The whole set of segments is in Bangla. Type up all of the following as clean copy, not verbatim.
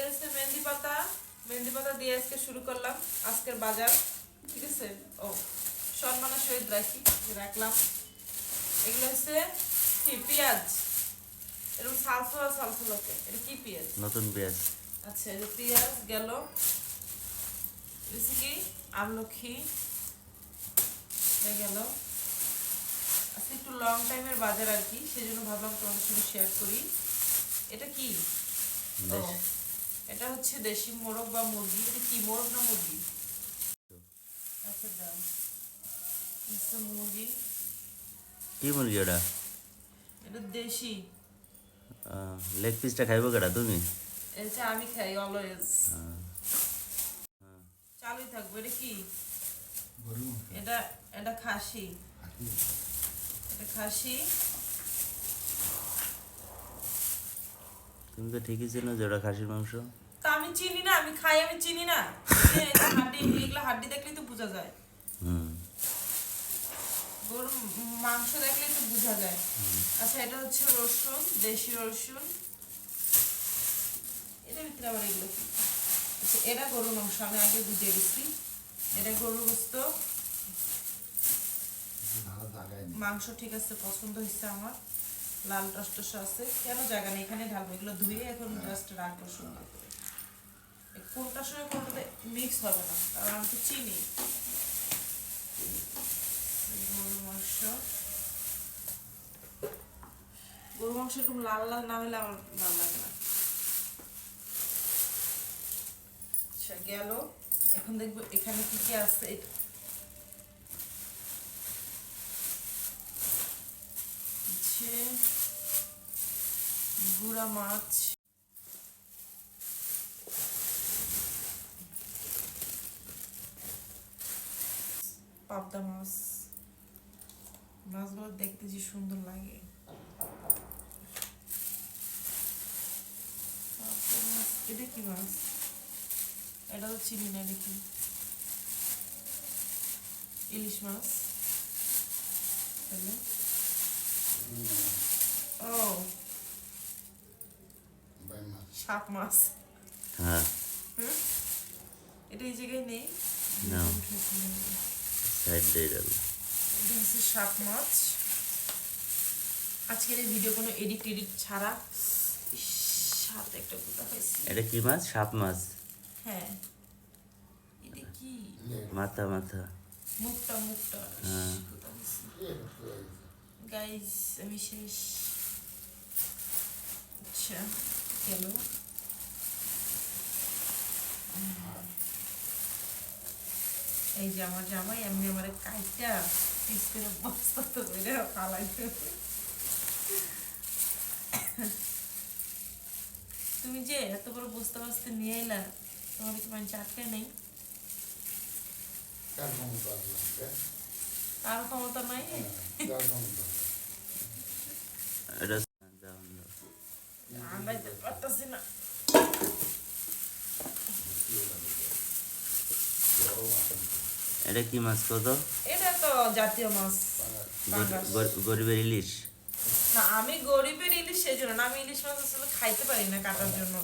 হচ্ছে মেহেন্দি পাতা দিয়ে আজকে শুরু করলাম আজকের বাজার। ঠিক আছে, ও সম্মানের সহিত রাখলাম। এগুলো হচ্ছে কি পেঁয়াজ, এরকম সালসুলাকে, এটা কি পেঁয়াজ? নতুন পেঁয়াজ। আচ্ছা, এই যে পেঁয়াজ গেল, কি আমলখি গেল। আজকে একটু লং টাইমের বাজার আর কি, সেই জন্য ভাবলাম তোমাদের সঙ্গে শেয়ার করি। এটা কি? ও, এটা হচ্ছে দেশি মোরগ বা মুরগি। এটা কি, মোরগ না মুরগি? আচ্ছা দাও, মুরগি। কি মুরগি ওটা? এটা দেশি। লেগ পিসটা খাইবো কেডা তুমি? এটা আমি খাই অলওয়েজ, চালুই থাকবো। এটা কি? এটা এটা খাসি। এটা খাসি। তুমি তো ঠিকই ছিল যে ওটা খাসির মাংস। তা আমি চিনি না, আমি খাই, আমি চিনি না। হাড্ডি, এগুলো হাড্ডি দেখলেই তো বোঝা যায়। গরুর মাংস দেখলেই তো বোঝা যায়। আচ্ছা, এটা হচ্ছে রসুন, দেশি রসুন। এটার ভিতরে আবার এগুলো কি? আচ্ছা, এটা গরুর মাংস, আমি আগে বুঝে গেছি। এটা গরুর গোস্ত। মাংস ঠিক আছে, পছন্দ হয়েছে আমার। লাল টস আছে, কেন জায়গা নেই এখানে ঢালবো। এগুলো ধুয়ে এখন জাস্ট রাখবো সুন্দর করে। কোনটার সঙ্গে কোনটাতে মিক্স হবে না, কারণ আমি তো চিনি। গরুর মাংস এরকম লাল লাল না হলে আমার ভালো লাগে না। আচ্ছা গেল, এখন দেখবো এখানে কি কি আছে। গুড়া মাছ, পাবদা মাছ। মাছগুলো দেখতে যে সুন্দর লাগে। এটা কি মাছ? এটা তো চিনি না, দেখি। ইলিশ মাছ। ও, সাপ মাছ। হ্যাঁ, এটা এই জায়গায় নেই। না সাইড দিয়ে যাবে। এটা হচ্ছে সাপ মাছ। আজকের এই ভিডিও কোনো এডিট ছাড়া। সাথে একটা গুঁতা পাইছি। এটা কি মাছ? সাপ মাছ। হ্যাঁ, এটা কি? মাথা মাথা। মুখটা হ্যাঁ। গাইস, আমি শেষ। আচ্ছা গেল। এই যে আমার জামাই এমনি আমার কাইটা পিস করে বস্তা তো বেড়ে ফালাইছে। তুমি যে এত বড় বস্তা বস্তা নিয়ে এলা, তোমার কি মানে চাটকে নেই? কারো ক্ষমতা নাই। এটা আন্দাইতে পারতাছি না। এটা কি মাছ কত? এটা তো জাতীয় মাছ, পাঙ্গাস। গরিবের ইলিশ না, আমি গরিবের ইলিশ সেই জন্য না, আমি ইলিশ মাছ আসলে খাইতে পারি না কাটার জন্য,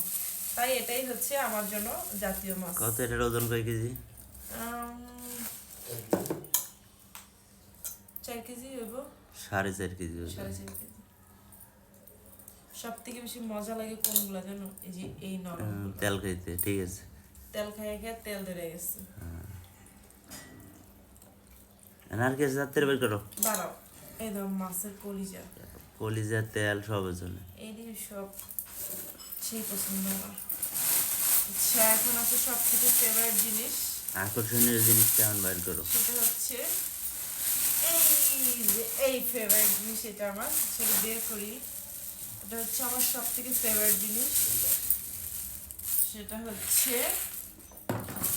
তাই এটাই হচ্ছে আমার জন্য জাতীয় মাছ। কত? এটার ওজন কয় কেজি? 4 কেজি হইব। 4.5 কেজি ওজন। 4.5 কেজি। সব থেকে বেশি মজা লাগে কোনগুলা জানো? এই যে এই নরম তেল খাইতে। ঠিক আছে, তেল খাইয়ে খেয়ে তেল ধরে গেছে। আর কি জাতের বের করো? দাঁড়াও, এই ধর মাছের কলিজা। কলিজা, তেল সব ওজনে। এই দিয়ে সব সেই পছন্দ আমার। আচ্ছা, এখন আছে সব থেকে ফেভারিট জিনিস, আকর্ষণীয় জিনিস কেমন বের করো? সেটা হচ্ছে এই ফেভারিট জিনিস, এটা আমার, সেটা বের করি। এটা হচ্ছে আমার সব থেকে ফেভারিট জিনিস। সেটা হচ্ছে,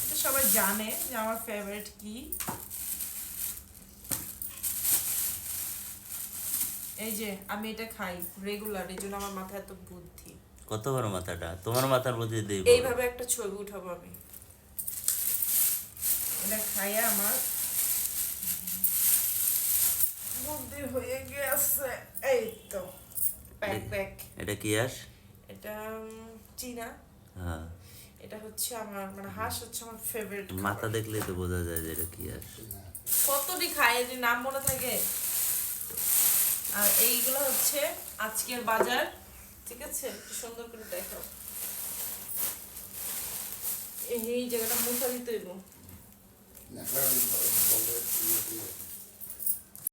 এটা সবাই জানে যে আমার ফেভারিট কি। এই যে আমি এটা খাই রেগুলার, এই জন্য আমার মাথায় এত বুদ্ধি। কত বড় মাথাটা তোমার? মাথার মধ্যে দেই এইভাবে একটা ছবি উঠাবো আমি। এটা খাইয়া আমার বুদ্ধি হয়ে গেছে। এই তো প্যাক। এটা কি আস? এটা চীনা। হ্যাঁ। এটা হচ্ছে আমার মানে হাঁস হচ্ছে আমার ফেভারিট। মাথা দেখলেই তো বোঝা যায় যে এটা কি আর কতটি খায় যে নাম মনে থাকে। আর এইগুলো হচ্ছে আজকের বাজার, ঠিক আছে? একটু সুন্দর করে দেখাও। এই জায়গাটা মুছা দিতে হইব। না, বলে